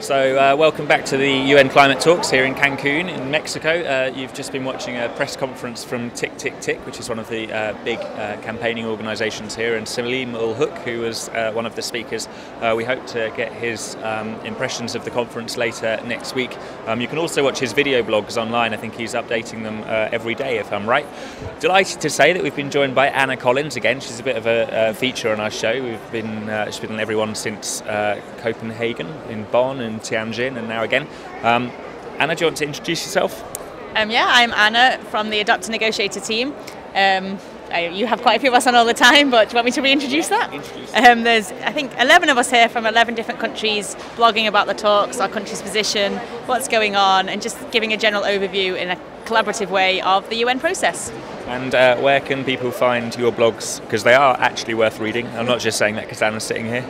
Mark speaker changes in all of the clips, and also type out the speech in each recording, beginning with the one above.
Speaker 1: So welcome back to the UN Climate Talks here in Cancun in Mexico. You've just been watching a press conference from Tick Tick Tick, which is one of the big campaigning organisations here, and Salim Ul Hook, who was one of the speakers. We hope to get his impressions of the conference later next week. You can also watch his video blogs online. I think he's updating them every day, if I'm right. Delighted to say that we've been joined by Anna Collins again. She's a bit of a feature on our show. She's been on everyone since Copenhagen, in Bonn and Tianjin, and now again. Anna, do you want to introduce yourself?
Speaker 2: Yeah, I'm Anna from the Adopt a Negotiator team. You have quite a few of us on all the time, but do you want me to reintroduce that? There's, I think, 11 of us here from 11 different countries blogging about the talks, our country's position, what's going on, and just giving a general overview in a collaborative way of the UN process.
Speaker 1: And where can people find your blogs? Because they are actually worth reading. I'm not just saying that because Anna's sitting here.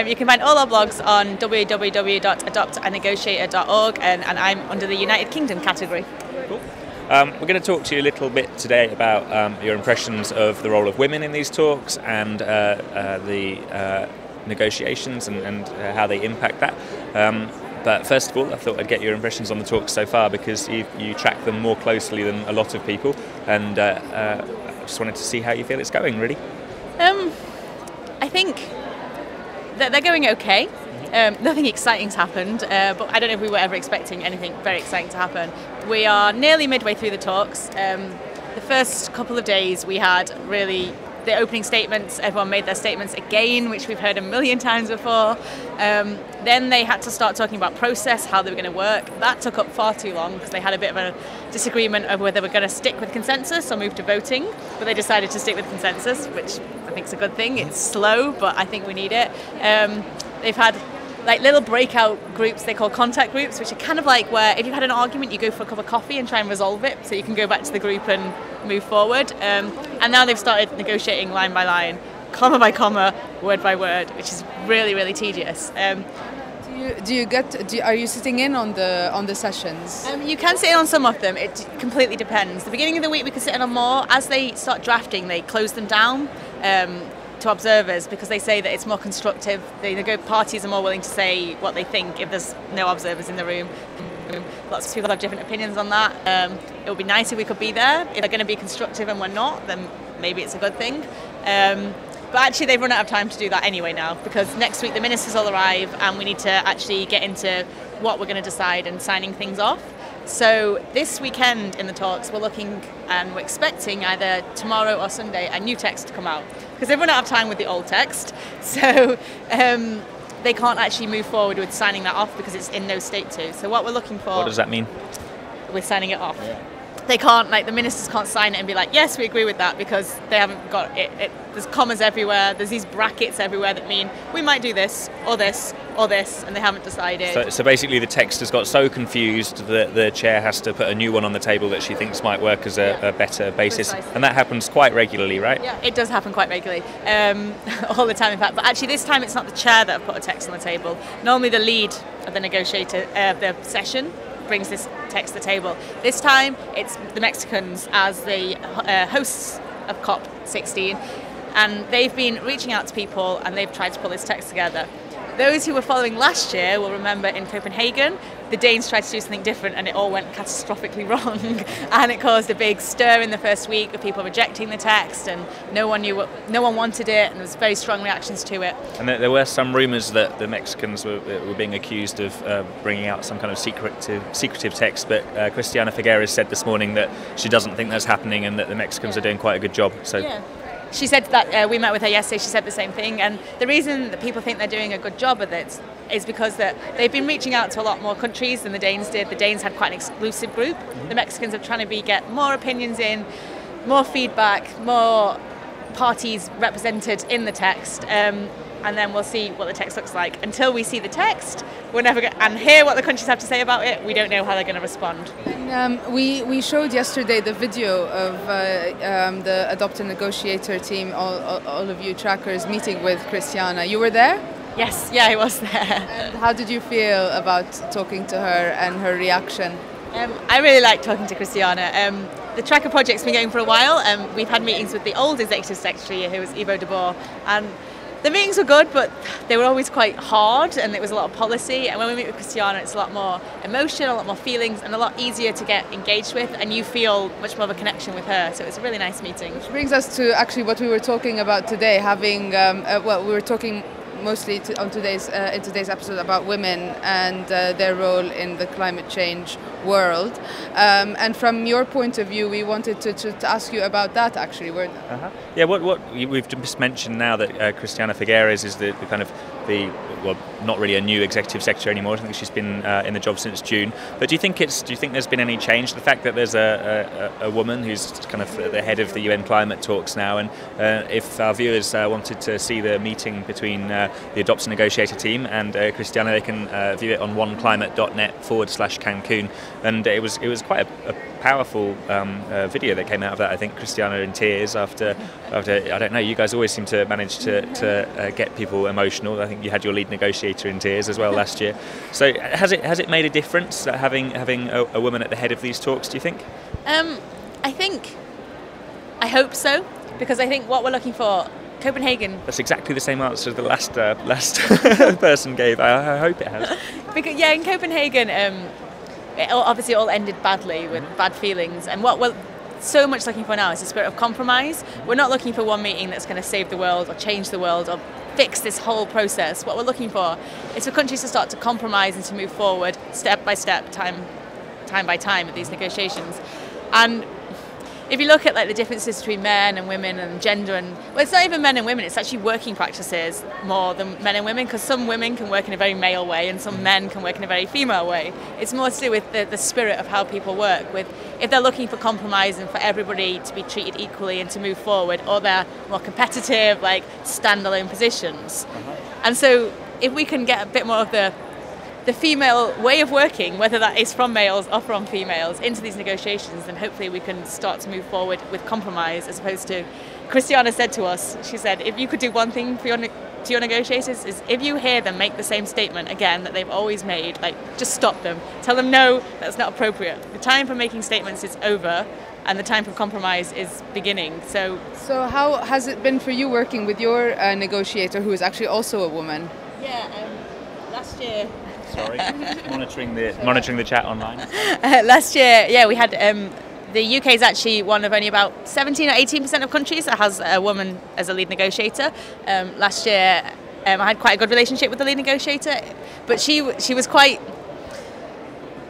Speaker 2: You can find all our blogs on www.adoptanegotiator.org, and I'm under the United Kingdom category.
Speaker 1: Cool. We're going to talk to you a little bit today about your impressions of the role of women in these talks and the negotiations and how they impact that. But first of all, I thought I'd get your impressions on the talks so far, because you track them more closely than a lot of people, and I just wanted to see how you feel it's going, really.
Speaker 2: I think that they're going okay. Nothing exciting's happened, but I don't know if we were ever expecting anything very exciting to happen. We are nearly midway through the talks. The first couple of days we had really the opening statements, everyone made their statements again, which we've heard a million times before. Then they had to start talking about process, how they were going to work. That took up far too long because they had a bit of a disagreement over whether they were going to stick with consensus or move to voting, but they decided to stick with consensus, which I think is a good thing. It's slow, but I think we need it. They've had like little breakout groups they call contact groups, which are kind of like where if you've had an argument, you go for a cup of coffee and try and resolve it, so you can go back to the group and move forward. And now they've started negotiating line by line, comma by comma, word by word, which is really, really tedious. Are
Speaker 3: you sitting in on the sessions?
Speaker 2: You can sit in on some of them. It completely depends. The beginning of the week we could sit in on more. As they start drafting, they close them down to observers, because they say that it's more constructive. Parties are more willing to say what they think if there's no observers in the room. Lots of people have different opinions on that. It would be nice if we could be there. If they're going to be constructive and we're not, then maybe it's a good thing. But actually they've run out of time to do that anyway now, because next week the ministers will arrive and we need to actually get into what we're going to decide and signing things off. So this weekend in the talks we're looking and we're expecting either tomorrow or Sunday a new text to come out, because they've run out of time with the old text. So they can't actually move forward with signing that off because it's in no state to. So what we're looking for...
Speaker 1: What does that mean?
Speaker 2: With signing it off.
Speaker 1: Yeah.
Speaker 2: They can't, like the ministers can't sign it and be like, yes, we agree with that, because they haven't got it. There's commas everywhere, there's these brackets everywhere that mean we might do this, or this, or this, and they haven't decided.
Speaker 1: So basically the text has got so confused that the chair has to put a new one on the table that she thinks might work as a better basis. Precisely. And that happens quite regularly, right?
Speaker 2: Yeah, it does happen quite regularly, all the time in fact. But actually this time it's not the chair that have put a text on the table. Normally the lead of the negotiator, the session, brings this text to the table. This time it's the Mexicans as the hosts of COP16, and they've been reaching out to people and they've tried to pull this text together. Those who were following last year will remember in Copenhagen the Danes tried to do something different and it all went catastrophically wrong, and it caused a big stir in the first week with people rejecting the text, and no one wanted it, and there was very strong reactions to it.
Speaker 1: And there were some rumours that the Mexicans were being accused of bringing out some kind of secretive text, but Christiana Figueres said this morning that she doesn't think that's happening and that the Mexicans are doing quite a good job. So. Yeah.
Speaker 2: She said that we met with her yesterday. She said the same thing, and the reason that people think they're doing a good job of it is because that they've been reaching out to a lot more countries than the Danes did. The Danes had quite an exclusive group. The Mexicans are trying to get more opinions in, more feedback, more parties represented in the text, and then we'll see what the text looks like. Until we see the text, we're never going and hear what the countries have to say about it. We don't know how they're going to respond.
Speaker 3: And we showed yesterday the video of the Adopt a Negotiator team, all of you trackers meeting with Christiana. You were there?
Speaker 2: Yes, yeah, I was there.
Speaker 3: And how did you feel about talking to her and her reaction?
Speaker 2: I really like talking to Christiana. The Tracker project's been going for a while. We've had meetings with the old executive secretary, who was Ivo de Boer, and The meetings were good, but they were always quite hard, and it was a lot of policy. And when we meet with Christiana, it's a lot more emotion, a lot more feelings, and a lot easier to get engaged with, and you feel much more of a connection with her. So it was a really nice meeting.
Speaker 3: Which brings us to actually what we were talking about today, having, we were talking mostly in today's episode about women and their role in the climate change world. And from your point of view, we wanted to ask you about that actually.
Speaker 1: Yeah, what we've just mentioned now that Christiana Figueres is the kind of not really a new executive secretary anymore. I think she's been in the job since June. But do you think there's been any change? The fact that there's a woman who's kind of the head of the UN climate talks now, and if our viewers wanted to see the meeting between the Adopts Negotiator team and Christiana, they can view it on OneClimate.net/Cancun, and it was quite a powerful video that came out of that. I think Christiana in tears after I don't know. You guys always seem to manage to get people emotional. I think you had your lead negotiator in tears as well last year. So has it made a difference having a woman at the head of these talks? Do you think?
Speaker 2: I hope so, because I think what we're looking for. Copenhagen.
Speaker 1: That's exactly the same answer as the last person gave. I hope it has.
Speaker 2: Because in Copenhagen, it obviously all ended badly with bad feelings, and what we're so much looking for now is a spirit of compromise. We're not looking for one meeting that's going to save the world or change the world or fix this whole process. What we're looking for is for countries to start to compromise and to move forward step by step, time by time with these negotiations. And if you look at the differences between men and women and gender, and it's not even men and women, it's actually working practices more than men and women, because some women can work in a very male way and some men can work in a very female way. It's more to do with the spirit of how people work, with if they're looking for compromise and for everybody to be treated equally and to move forward, or they're more competitive, standalone positions. And so if we can get a bit more of the female way of working, whether that is from males or from females, into these negotiations, then hopefully we can start to move forward with compromise, as opposed to, Christiana said to us, she said, if you could do one thing for to your negotiators, is if you hear them make the same statement again that they've always made, just stop them. Tell them, no, that's not appropriate. The time for making statements is over, and the time for compromise is beginning. So
Speaker 3: how has it been for you working with your negotiator, who is actually also a woman?
Speaker 2: Last year...
Speaker 1: Sorry, monitoring the chat online.
Speaker 2: Last year, we had the UK is actually one of only about 17 or 18% of countries that has a woman as a lead negotiator. Last year, I had quite a good relationship with the lead negotiator, but she was quite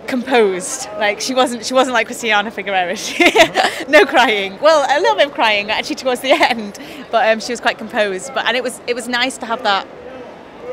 Speaker 2: composed. She wasn't like Christiana Figueres. No crying. Well, a little bit of crying actually towards the end, but she was quite composed. And it was nice to have that.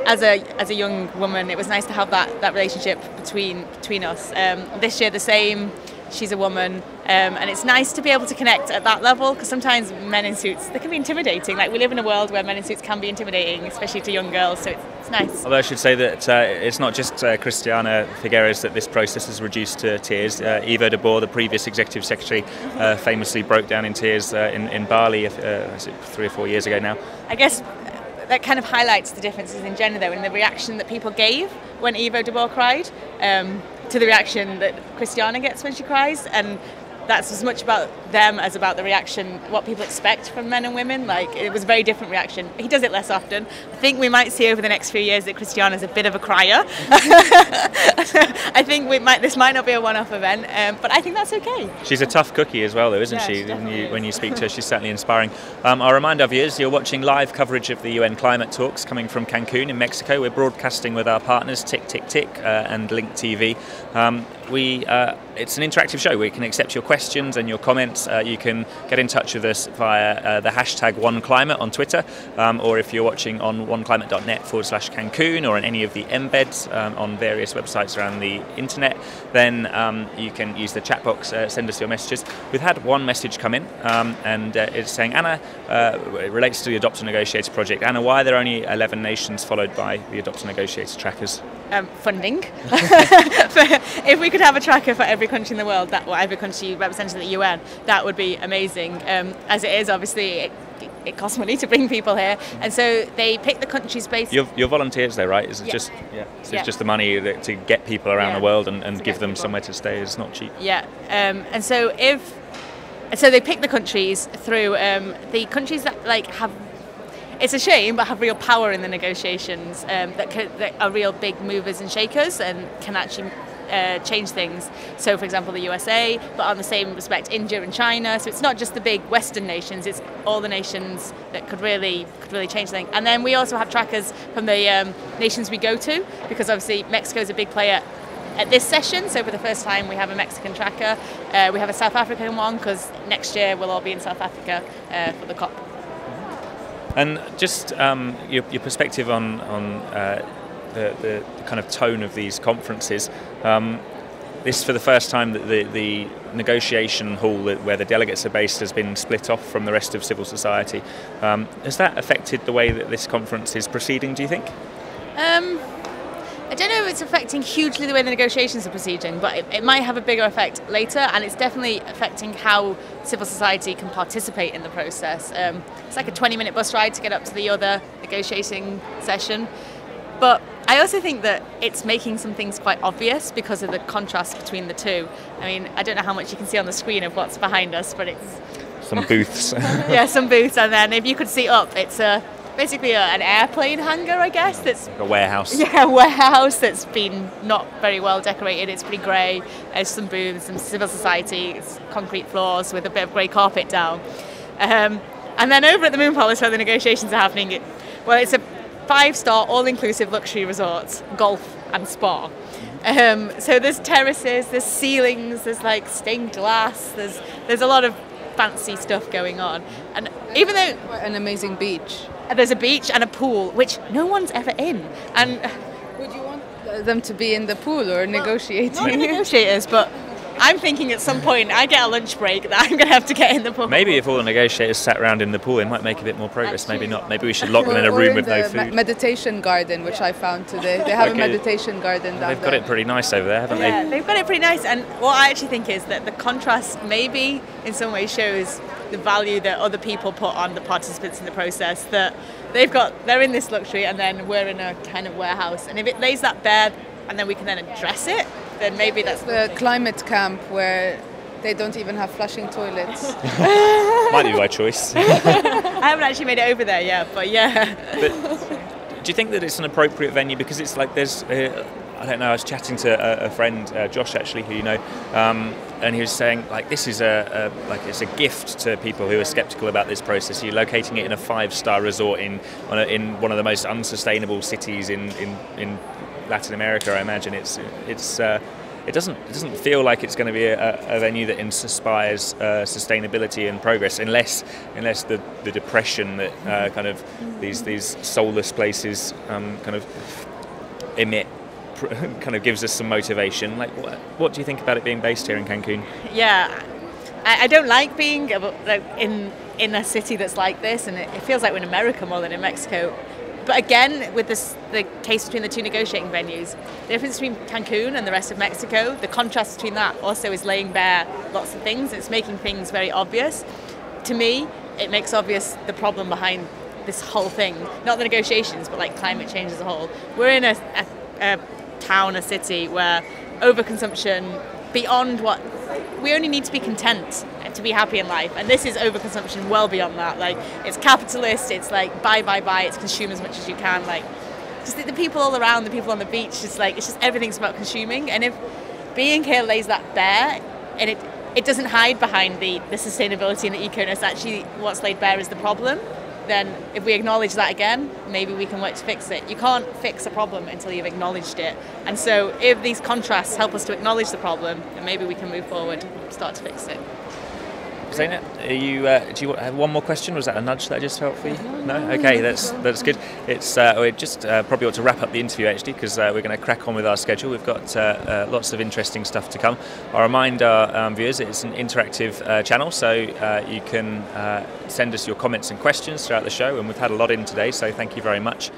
Speaker 2: As a young woman, it was nice to have that relationship between us. This year the same. She's a woman, and it's nice to be able to connect at that level, because sometimes men in suits, they can be intimidating. We live in a world where men in suits can be intimidating, especially to young girls, so it's nice.
Speaker 1: Although I should say that it's not just Christiana Figueres that this process has reduced to tears. Ivo de Boer, the previous executive secretary, famously broke down in tears in Bali, is it 3 or 4 years ago now?
Speaker 2: I guess that kind of highlights the differences in gender, though, in the reaction that people gave when Ivo de Boer cried, to the reaction that Christiana gets when she cries, and that's as much about them as about the reaction, what people expect from men and women. It was a very different reaction. He does it less often. I think we might see over the next few years that Christiana's a bit of a crier. I think this might not be a one-off event, but I think that's okay.
Speaker 1: She's a tough cookie as well, though, isn't she? When you speak to her, she's certainly inspiring. I'll remind our viewers, you're watching live coverage of the UN Climate Talks coming from Cancun in Mexico. We're broadcasting with our partners Tick Tick Tick and Link TV. It's an interactive show. We can accept your questions and your comments. You can get in touch with us via the hashtag OneClimate on Twitter, or if you're watching on OneClimate.net/Cancun or in any of the embeds on various websites around the internet, then you can use the chat box, send us your messages. We've had one message come in, and it's saying, Anna, it relates to the Adopt a Negotiator project. Anna, why are there only 11 nations followed by the Adopt a Negotiator trackers?
Speaker 2: Funding. If we could have a tracker for every country in the world, every country represented at the UN, that would be amazing. As it is, obviously, it costs money to bring people here, and so they pick the countries based.
Speaker 1: You're volunteers, though, right? Is it just it's just the money to get people around the world and give them somewhere to stay is not cheap.
Speaker 2: Yeah, and so they pick the countries through the countries that have. it's a shame, but have real power in the negotiations that are real big movers and shakers and can actually change things. So, for example, the USA, but on the same respect, India and China. So it's not just the big Western nations; it's all the nations that could really change things. And then we also have trackers from the nations we go to, because obviously Mexico is a big player at this session. So for the first time, we have a Mexican tracker. We have a South African one because next year we'll all be in South Africa for the COP.
Speaker 1: And just your perspective on the kind of tone of these conferences. This is for the first time that the negotiation hall where the delegates are based has been split off from the rest of civil society. Has that affected the way that this conference is proceeding, do you think?
Speaker 2: I don't know if it's affecting hugely the way the negotiations are proceeding, but it might have a bigger effect later, and it's definitely affecting how civil society can participate in the process. It's like a 20-minute bus ride to get up to the other negotiating session. But I also think that it's making some things quite obvious because of the contrast between the two. I mean, I don't know how much you can see on the screen of what's behind us, but it's...
Speaker 1: Some booths.
Speaker 2: Yeah, some booths, and then if you could see up, it's basically an airplane hangar, I guess. That's
Speaker 1: like a warehouse.
Speaker 2: Yeah, a warehouse that's been not very well decorated. It's pretty grey. There's some booths, some civil society, it's concrete floors with a bit of grey carpet down. And then over at the Moon Palace where the negotiations are happening, it's a 5-star all-inclusive luxury resort, golf and spa. So there's terraces, there's ceilings, there's like stained glass, there's a lot of fancy stuff going on. And even though
Speaker 3: an amazing beach.
Speaker 2: There's a beach and a pool, which no one's ever in. And
Speaker 3: would you want them to be in the pool or negotiating?
Speaker 2: Not negotiators, but I'm thinking at some point I get a lunch break that I'm going to have to get in the pool.
Speaker 1: Maybe if all the negotiators sat around in the pool, it might make a bit more progress. Maybe not. Maybe we should lock them in a room with no food.
Speaker 3: Meditation garden, which I found today. They have a meditation garden down there.
Speaker 1: They've got it pretty nice over there, haven't they?
Speaker 2: Yeah, they've got it pretty nice. And what I actually think is that the contrast maybe in some ways shows the value that other people put on the participants in the process, that they're in this luxury and then we're in a kind of warehouse. And if it lays that bare and then we can then address it, then maybe that's
Speaker 3: the climate camp where they don't even have flushing toilets.
Speaker 1: Might be by choice.
Speaker 2: I haven't actually made it over there yet, but yeah.
Speaker 1: But do you think that it's an appropriate venue? Because it's like there's, I don't know, I was chatting to a friend, Josh actually, who you know, and he was saying like this is it's a gift to people who are sceptical about this process. You're locating it in a 5-star resort in one of the most unsustainable cities in Latin America. I imagine it doesn't feel like it's going to be a venue that inspires sustainability and progress unless the depression that kind of these soulless places kind of emit kind of gives us some motivation. Like what do you think about it being based here in Cancun?
Speaker 2: Yeah, I don't like being in a city that's like this, and it feels like we're in America more than in Mexico. But again, with the case between the two negotiating venues, the difference between Cancun and the rest of Mexico, the contrast between that also is laying bare lots of things. It's making things very obvious. To me, it makes obvious the problem behind this whole thing. Not the negotiations, but like climate change as a whole. We're in a town, a city where overconsumption beyond what we only need to be content to be happy in life, and this is overconsumption well beyond that. Like, it's capitalist, it's like buy, it's consume as much as you can. Like, just the people all around, the people on the beach, it's just everything's about consuming. And if being here lays that bare, and it doesn't hide behind the sustainability and the eco-ness, actually what's laid bare is the problem, then if we acknowledge that again, maybe we can work to fix it. You can't fix a problem until you've acknowledged it. And so if these contrasts help us to acknowledge the problem, then maybe we can move forward and start to fix it.
Speaker 1: Zaina, do you have one more question? Was that a nudge that I just felt for you? No? Okay, that's good. It's we just probably ought to wrap up the interview actually, because we're going to crack on with our schedule. We've got lots of interesting stuff to come. I'll remind our viewers it's an interactive channel, so you can send us your comments and questions throughout the show, and we've had a lot in today, so thank you very much.